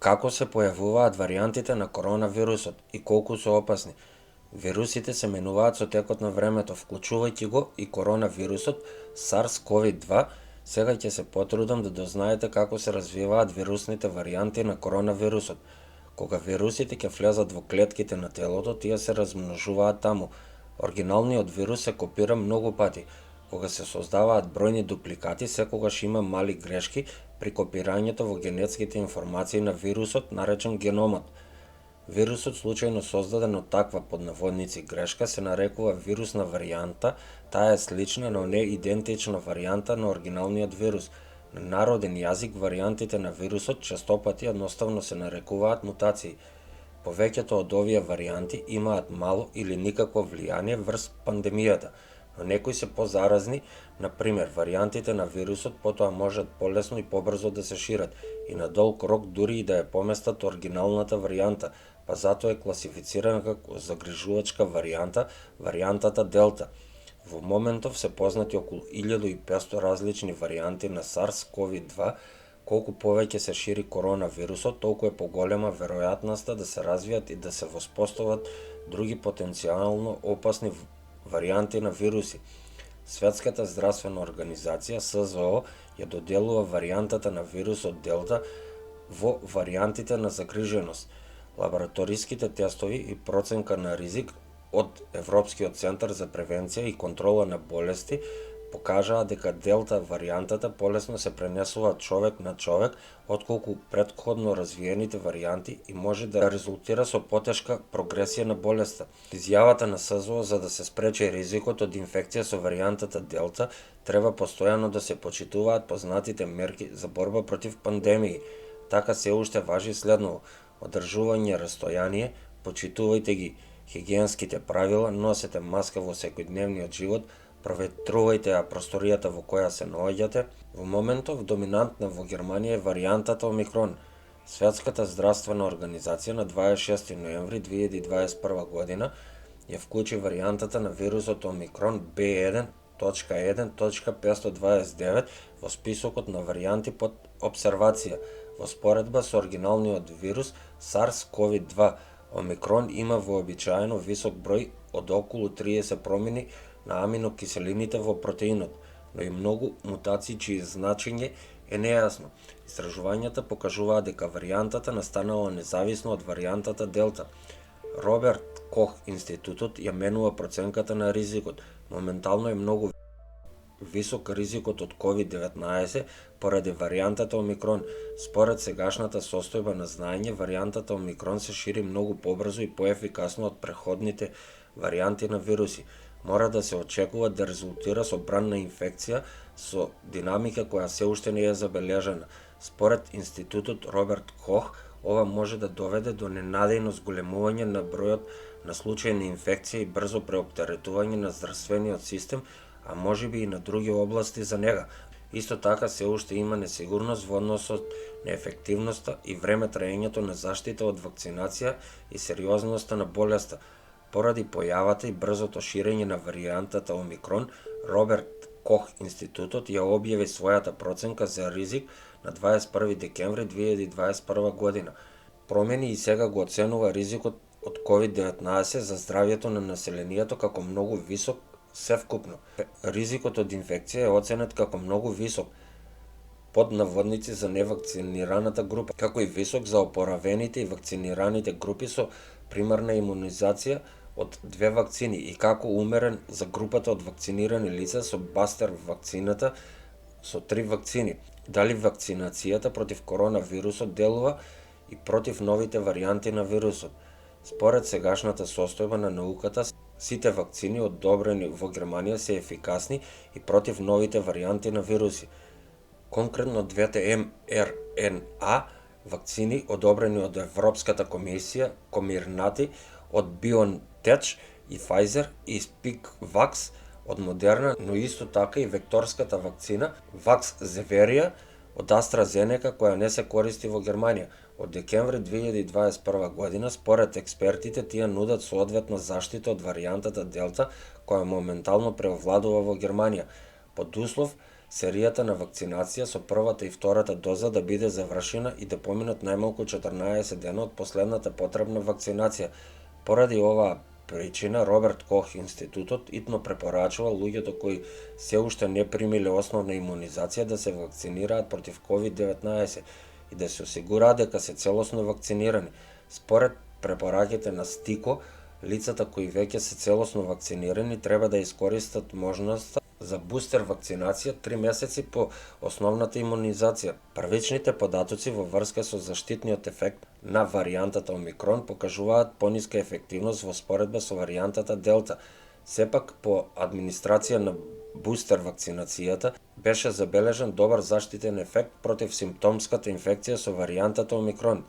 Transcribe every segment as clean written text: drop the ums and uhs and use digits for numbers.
Како се појавуваат варијантите на коронавирусот и колку се опасни? Вирусите се менуваат со текот на времето, вклучувајќи го и коронавирусот SARS-CoV-2. Сега ќе се потрудам да дознаете како се развиваат вирусните варијанти на коронавирусот. Кога вирусите ќе влезат во клетките на телото, тие се размножуваат таму. Оригиналниот вирус се копира многу пати. Кога се создаваат бројни дупликати, секогаш има мали грешки при копирањето во генетските информации на вирусот, наречен геномот. Вирусот случајно создаден од таква под наводници грешка се нарекува вирусна варијанта. Таа е слична, но не идентична варијанта на оригиналниот вирус. На народен јазик варијантите на вирусот честопати едноставно се нарекуваат мутации. Повеќето од овие варијанти имаат мало или никакво влијание врз пандемијата, но некои се позаразни. Например, варијантите на вирусот потоа можат полесно и побрзо да се шират и на долг рок дури и да ја поместат оригиналната варијанта, па затоа е класифицирана како загрижувачка варијанта, варијантата Делта. Во моментов се познати околу 1500 различни варијанти на SARS-CoV-2. Колку повеќе се шири коронавирусот, толку е поголема веројатноста да се развијат и да се воспостават други потенцијално опасни варијанти на вируси. Светската здравствена организација СЗО ја доделува варијантата на вирусот Делта во варијантите на загриженост. Лабораториските тестови и проценка на ризик од Европскиот центар за превенција и контрола на болести покажаа дека Делта варијантата полесно се пренесува од човек на човек отколку претходно развиените варијанти и може да резултира со потешка прогресија на болеста. Изјавата на СЗО за да се спречи ризикот од инфекција со варијантата Делта треба постојано да се почитуваат познатите мерки за борба против пандемии. Така се уште важи следново: одржување растојание, почитувајте ги хигиенските правила, носете маска во секојдневниот живот, проветрувајте ја просторијата во која се наоѓате. Во моментов доминантна во Германија е варијантата Омикрон. Светската здравствена организација на 26 ноември 2021 година ја вклучи варијантата на вирусот Омикрон B1.1.529 во списокот на варијанти под обсервација. Во споредба со оригиналниот вирус SARS-CoV-2, Омикрон има вообичаено висок број од околу 30 промени на аминокиселините во протеинот, но и многу мутации чие значење е нејасно. Истражувањата покажуваат дека варијантата настанала независно од варијантата Делта. Роберт Кох институтот ја менува проценката на ризикот. Моментално е многу висок ризикот од COVID-19 поради варијантата Омикрон. Според сегашната состојба на знаење, варијантата Омикрон се шири многу побрзо и поефикасно од преходните варијанти на вируси. Мора да се очекува да резултира со бранна инфекција со динамика која се уште не е забележана. Според институтот Роберт Кох, ова може да доведе до ненадејно зголемување на бројот на случаи на инфекција и брзо преоптеретување на здравствениот систем, а можеби и на други области за нега. Исто така се уште има несигурност во односот на ефективноста и време траењето на заштита од вакцинација и сериозноста на болеста. Поради појавата и брзото ширење на варијантата Омикрон, Роберт Кох институтот ја објави својата проценка за ризик на 21 декември 2021 година. Промени и сега го оценува ризикот од COVID-19 за здравјето на населението како многу висок севкупно. Ризикот од инфекција е оценет како многу висок под наводници за невакцинираната група, како и висок за опоравените и вакцинираните групи со примарна имунизација од 2 вакцини и како умерен за групата од вакцинирани лица со бастер вакцината со 3 вакцини. Дали вакцинацијата против коронавирусот делува и против новите варијанти на вирусот? Според сегашната состојба на науката, сите вакцини одобрени во Германија се ефикасни и против новите варијанти на вируси. Конкретно двете mRNA вакцини одобрени од Европската комисија, Комирнати од BioNTech и Pfizer и Spikevax од Модерна, но исто така и векторската вакцина Vaxzevria од AstraZeneca која не се користи во Германија. Од декември 2021 година, според експертите, тие нудат соодветна заштита од варијантата Делта која моментално преовладува во Германија, под услов серијата на вакцинација со првата и втората доза да биде завршена и да поминат најмалку 14 дена од последната потребна вакцинација. Поради оваа причина, Роберт Кох институтот итно препорачува луѓето кои се уште не примиле основна имунизација да се вакцинираат против COVID-19 и да се осигураат дека се целосно вакцинирани. Според препораките на СТИКО, лицата кои веќе се целосно вакцинирани треба да искористат можноста за бустер вакцинација 3 месеци по основната имунизација. Првичните податоци во врска со заштитниот ефект на варијантата Омикрон покажуваат пониска ефективност во споредба со варијантата Делта. Сепак, по администрација на бустер вакцинацијата беше забележан добар заштитен ефект против симптомската инфекција со варијантата Омикрон.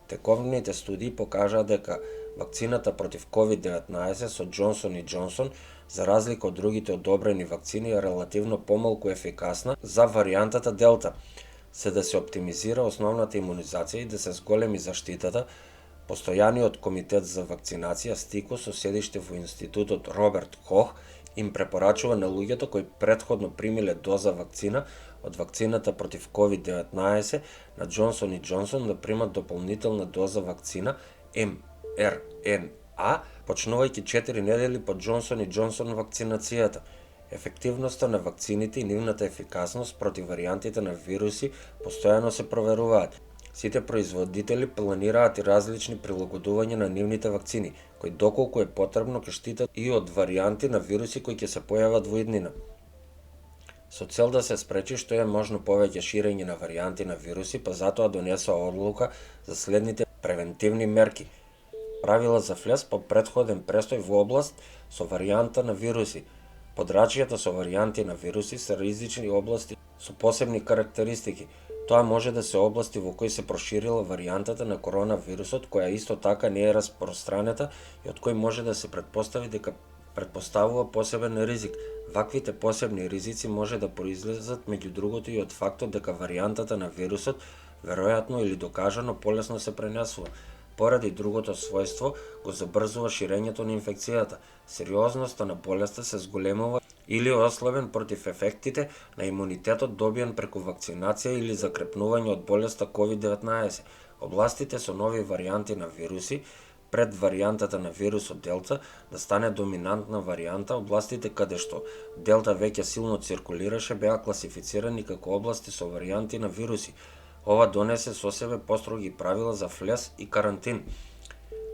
Тековните студии покажаа дека вакцината против COVID-19 со Джонсон и Джонсон, за разлика од другите одобрени вакцини, е релативно помалку ефикасна за варијантата Делта. За да се оптимизира основната имунизација и да се зголеми заштитата, постојаниот комитет за вакцинација СТИКО со седиште во институтот Роберт Кох им препорачува на луѓето кои претходно примиле доза вакцина од вакцината против COVID-19 на Джонсон и Джонсон да примат дополнителна доза вакцина mRNA, почнувајќи 4 недели по Джонсон и Джонсон вакцинацијата. Ефективноста на вакцините и нивната ефикасност против варијантите на вируси постојано се проверуваат. Сите производители планираат и различни прилагодувања на нивните вакцини, кои доколку е потребно ќе штитат и од варијанти на вируси кои ќе се појават во иднина. Со цел да се спречи што е можно повеќе ширење на варијанти на вируси, па затоа донесоа одлука за следните превентивни мерки. Правила за влез по претходен престој во област со варијанта на вируси. Подрачјата со варијанти на вируси се ризични области со посебни карактеристики. Тоа може да се области во кои се проширила варијантата на коронавирусот, која исто така не е распространета и од кој може да се претпостави дека претпоставува посебен ризик. Ваквите посебни ризици може да произлезат меѓу другото и од фактот дека варијантата на вирусот веројатно или докажано полесно се пренесува. Поради другото својство го забрзува ширењето на инфекцијата. Сериозноста на болеста се зголемува или ослабен против ефектите на имунитетот добиен преку вакцинација или закрепнување од болеста COVID-19. Областите со нови варијанти на вируси пред варијантата на вирусот Делта да стане доминантна варијанта, областите каде што Делта веќе силно циркулираше беа класифицирани како области со варијанти на вируси. Ова донесе со себе построги правила за влез и карантин.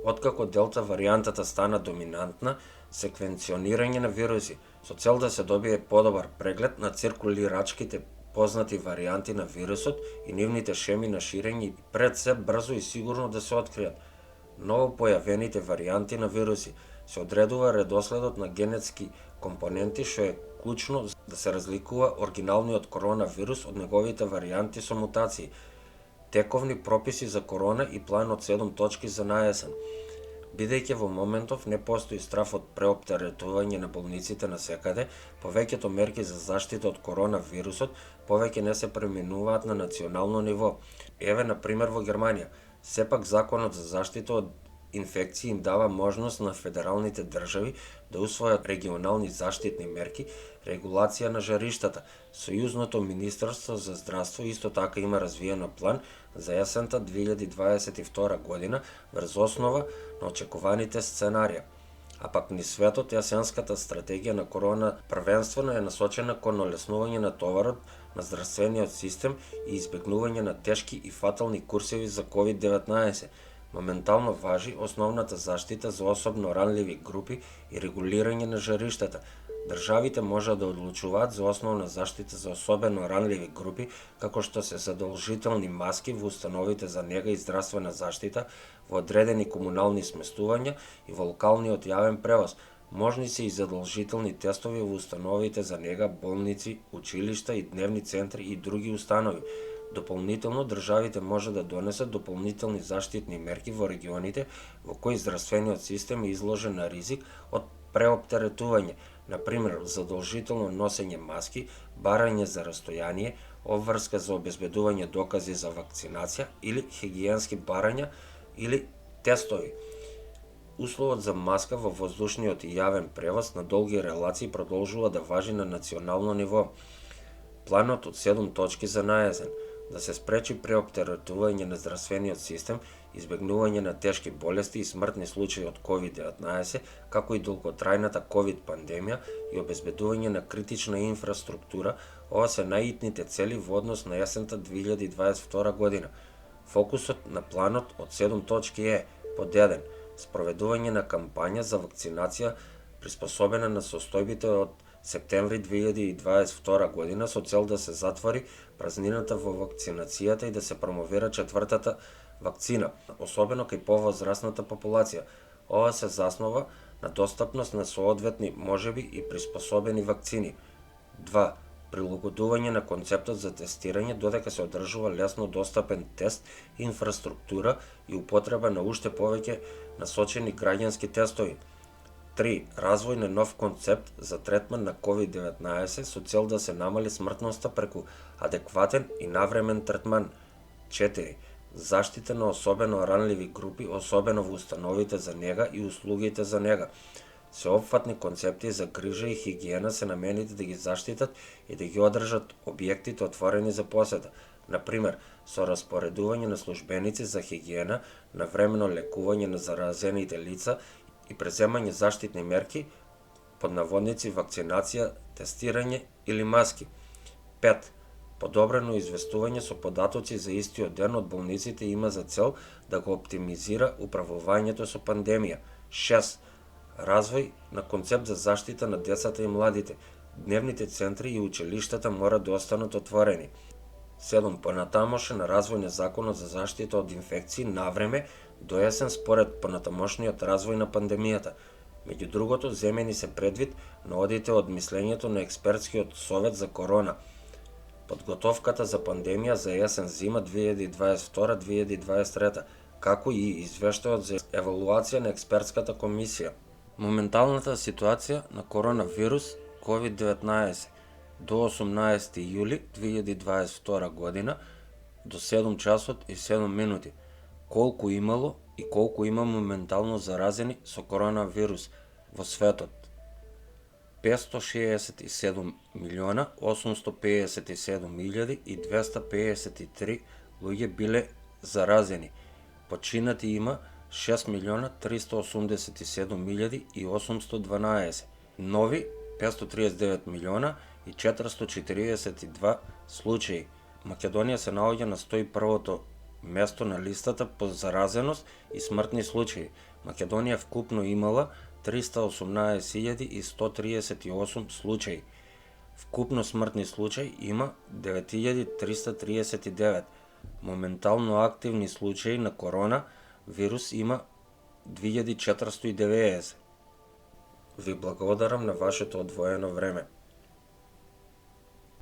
Откако Делта варијантата стана доминантна, секвенционирање на вируси, со цел да се добие подобар преглед на циркулирачките познати варијанти на вирусот и нивните шеми на ширење и пред се брзо и сигурно да се откријат. Ново појавените варијанти на вируси се одредува редоследот на генетски компоненти, што е клучно да се разликува оригиналниот коронавирус од неговите варијанти со мутации. Тековни прописи за корона и план од 7 точки за наесен. Бидејќи во моментов не постои страф од преоптеретување на болниците насекаде, повеќето мерки за заштита од коронавирусот повеќе не се преминуваат на национално ниво. Еве, на пример, во Германија. Сепак законот за заштита од инфекции им дава можност на федералните држави да усвојат регионални заштитни мерки, регулација на жариштата. Сојузното министерство за здравство исто така има развиено план за есента 2022 година врз основа на очекуваните сценарија. А пак ни светот есенската стратегија на корона првенствено е насочена кон олеснување на товарот на здравствениот систем и избегнување на тешки и фатални курсеви за COVID-19. Моментално важи основната заштита за особено ранливи групи и регулирање на жариштата. Државите можат да одлучуваат за основна заштита за особено ранливи групи, како што се задолжителни маски во установите за нега и здравствена заштита, во одредени комунални сместувања и во локалниот јавен превоз. Можни се и задолжителни тестови во установите за нега, болници, училишта и дневни центри и други установи. Дополнително, државите може да донесат дополнителни заштитни мерки во регионите во кои здравствениот систем е изложен на ризик од преоптеретување, например, задолжително носење маски, барање за растојание, обврска за обезбедување докази за вакцинација или хигиенски барања или тестови. Условот за маска во воздушниот и јавен превоз на долги релации продолжува да важи на национално ниво. Планот од 7 точки за наесен: да се спречи преоптеретување на здравствениот систем, избегнување на тешки болести и смртни случаи од COVID-19, како и долготрајната COVID пандемија и обезбедување на критична инфраструктура. Ова се најитните цели во однос на есента 2022 година. Фокусот на планот од 7 точки е: под 1. Спроведување на кампања за вакцинација приспособена на состојбите од септември 2022 година со цел да се затвори празнината во вакцинацијата и да се промовира четвртата вакцина, особено кај повозрасната популација. Ова се заснова на достапност на соодветни можеби и приспособени вакцини. 2. Прилагодување на концептот за тестирање додека се одржува лесно достапен тест, инфраструктура и употреба на уште повеќе насочени граѓански тестови. 3. Развој на нов концепт за третман на COVID-19 со цел да се намали смртноста преку адекватен и навремен третман. 4. Заштита на особено ранливи групи, особено во установите за нега и услугите за нега. Сеопфатни концепти за грижа и хигиена се наменети да ги заштитат и да ги одржат објектите отворени за посета, например, со распоредување на службеници за хигиена, навремено лекување на заразените лица и преземање заштитни мерки, под наводници вакцинација, тестирање или маски. 5. Подобрено известување со податоци за истиот ден од болниците има за цел да го оптимизира управувањето со пандемија. 6. Развој на концепт за заштита на децата и младите. Дневните центри и училиштата мора да останат отворени. 7. Понатамошен развој на законот за заштита од инфекции навреме до есен според понатамошниот развој на пандемијата. Меѓу другото, земени се предвид наодите од мислењето на експертскиот совет за корона, подготовката за пандемија за есен-зима 2022-2023, како и извештајот за евалуација на експертската комисија. Моменталната ситуација на коронавирус COVID-19 до 18 јули 2022 година до 7 часот и 7 минути. Колку имало и колку има моментално заразени со коронавирус во светот? 567.857.253 луѓе биле заразени. Починати има 6.387.812. Нови 539.442 случаи. Македонија се наоѓа на 101-то место на листата по заразеност и смртни случаи. Македонија вкупно имала 318.138 случаи. Вкупно смртни случаи има 9.339. Моментално активни случаи на корона вирус има 2490. Ви благодарам на вашето одвоено време.